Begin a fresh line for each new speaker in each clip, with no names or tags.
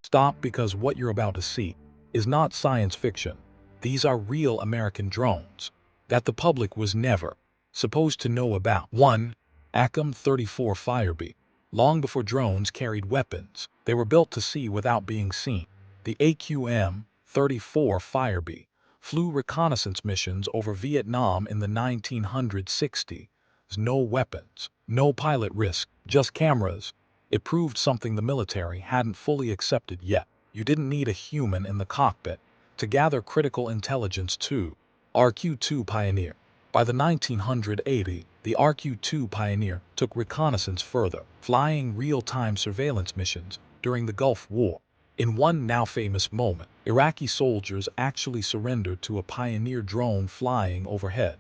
Stop, because what you're about to see is not science fiction. These are real American drones that the public was never supposed to know about. 1. ACM-34 Firebee. Long before drones carried weapons, they were built to see without being seen. The AQM-34 Firebee flew reconnaissance missions over Vietnam in the 1960s. No weapons, no pilot risk, just cameras. It proved something the military hadn't fully accepted yet. You didn't need a human in the cockpit to gather critical intelligence too. RQ-2 Pioneer. By the 1980s, the RQ-2 Pioneer took reconnaissance further, flying real-time surveillance missions during the Gulf War. In one now famous moment, Iraqi soldiers actually surrendered to a Pioneer drone flying overhead.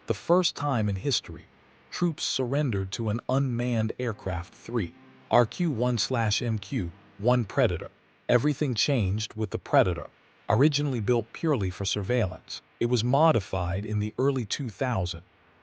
The first time in history, troops surrendered to an unmanned aircraft. 3. RQ-1/MQ-1 Predator. Everything changed with the Predator. Originally built purely for surveillance, it was modified in the early 2000s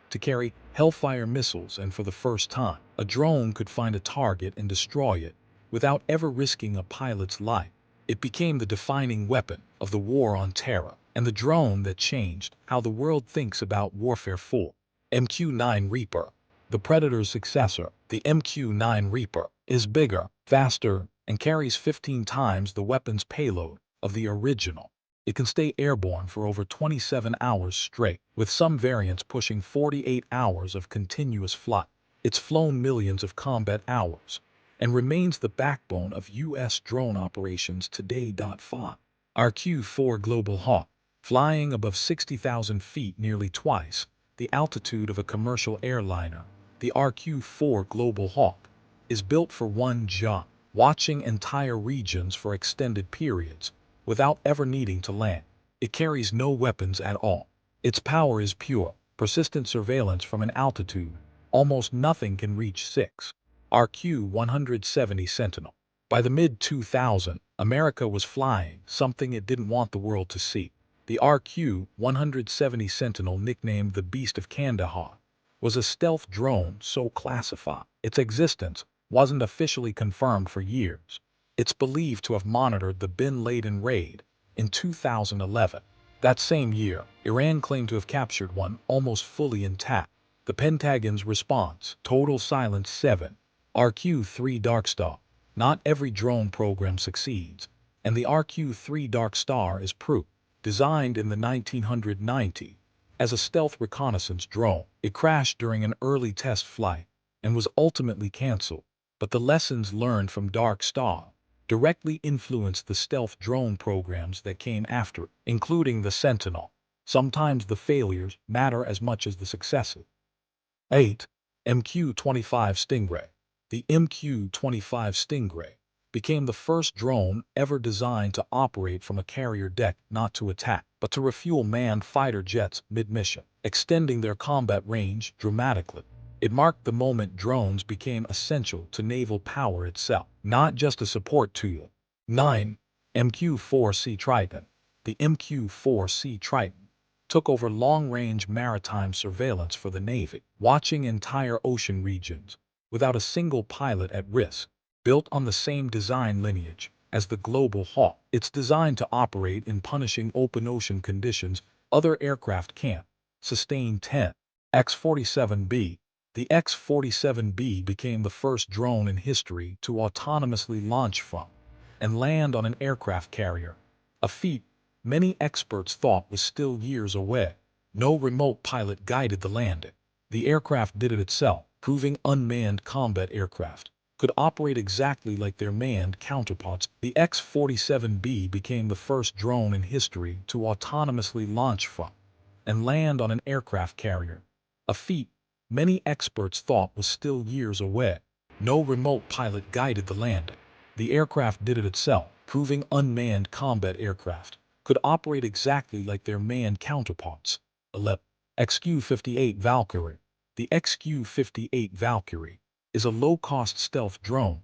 to carry Hellfire missiles, and for the first time, a drone could find a target and destroy it without ever risking a pilot's life. It became the defining weapon of the war on terror, and the drone that changed how the world thinks about warfare. 4. MQ-9 Reaper. The Predator's successor, the MQ-9 Reaper, is bigger, faster, and carries 15 times the weapon's payload of the original. It can stay airborne for over 27 hours straight, with some variants pushing 48 hours of continuous flight. It's flown millions of combat hours and remains the backbone of U.S. drone operations today. 5. RQ-4 Global Hawk. Flying above 60,000 feet, nearly twice the altitude of a commercial airliner, the RQ-4 Global Hawk is built for one job: watching entire regions for extended periods without ever needing to land. It carries no weapons at all. Its power is pure, persistent surveillance from an altitude almost nothing can reach. 6. RQ-170 Sentinel. By the mid-2000s, America was flying something it didn't want the world to see. The RQ-170 Sentinel, nicknamed the Beast of Kandahar, was a stealth drone so classified its existence wasn't officially confirmed for years. It's believed to have monitored the Bin Laden raid in 2011. That same year, Iran claimed to have captured one almost fully intact. The Pentagon's response: total silence. 7. RQ-3 DarkStar. Not every drone program succeeds, and the RQ-3 DarkStar is proof. Designed in the 1990s as a stealth reconnaissance drone, it crashed during an early test flight and was ultimately canceled. But the lessons learned from DarkStar directly influenced the stealth drone programs that came after it, including the Sentinel. Sometimes the failures matter as much as the successes. 8. MQ-25 Stingray. The MQ-25 Stingray became the first drone ever designed to operate from a carrier deck, not to attack, but to refuel manned fighter jets mid-mission, extending their combat range dramatically. It marked the moment drones became essential to naval power itself, not just a support tool. 9. MQ-4C Triton. The MQ-4C Triton took over long-range maritime surveillance for the Navy, watching entire ocean regions without a single pilot at risk. Built on the same design lineage as the Global Hawk, it's designed to operate in punishing open ocean conditions other aircraft can't sustain. 10. X-47B. The X-47B became the first drone in history to autonomously launch from and land on an aircraft carrier, a feat many experts thought was still years away. No remote pilot guided the landing. The aircraft did it itself, proving unmanned combat aircraft could operate exactly like their manned counterparts. The X-47B became the first drone in history to autonomously launch from and land on an aircraft carrier, a feat many experts thought was still years away. No remote pilot guided the landing. The aircraft did it itself, proving unmanned combat aircraft could operate exactly like their manned counterparts. 11. XQ-58 Valkyrie. The XQ-58 Valkyrie is a low-cost stealth drone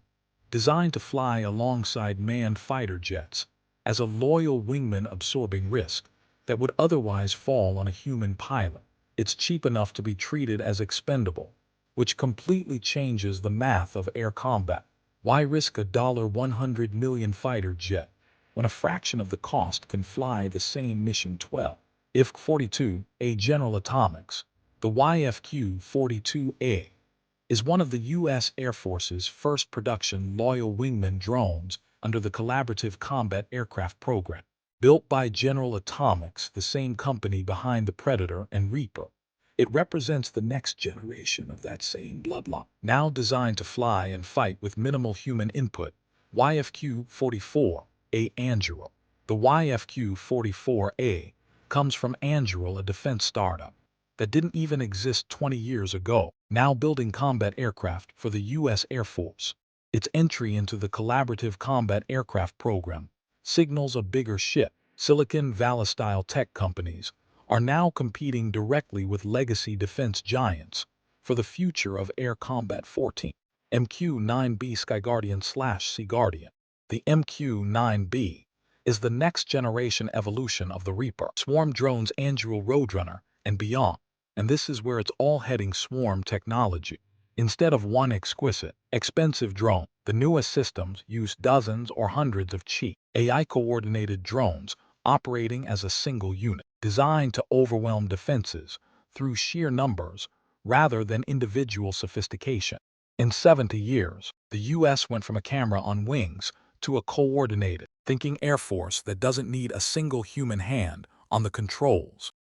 designed to fly alongside manned fighter jets as a loyal wingman, absorbing risk that would otherwise fall on a human pilot. It's cheap enough to be treated as expendable, which completely changes the math of air combat. Why risk a $100 million fighter jet when a fraction of the cost can fly the same mission 12? IFC-42A General Atomics, the YFQ-42A, is one of the U.S. Air Force's first production loyal wingman drones under the Collaborative Combat Aircraft Program. Built by General Atomics, the same company behind the Predator and Reaper, it represents the next generation of that same bloodline. Now designed to fly and fight with minimal human input, YFQ-44A Anduril. The YFQ-44A comes from Anduril, a defense startup that didn't even exist 20 years ago, now building combat aircraft for the U.S. Air Force. Its entry into the Collaborative Combat Aircraft Program signals a bigger shift. Silicon Valley-style tech companies are now competing directly with legacy defense giants for the future of air combat. 14. MQ-9B SkyGuardian/SeaGuardian. The MQ-9B is the next-generation evolution of the Reaper, swarm drones, Anduril, Roadrunner, and beyond. And this is where it's all heading: swarm technology. Instead of one exquisite, expensive drone, the newest systems use dozens or hundreds of cheap, AI-coordinated drones operating as a single unit, designed to overwhelm defenses through sheer numbers rather than individual sophistication. In 70 years, the U.S. went from a camera on wings to a coordinated, thinking Air Force that doesn't need a single human hand on the controls.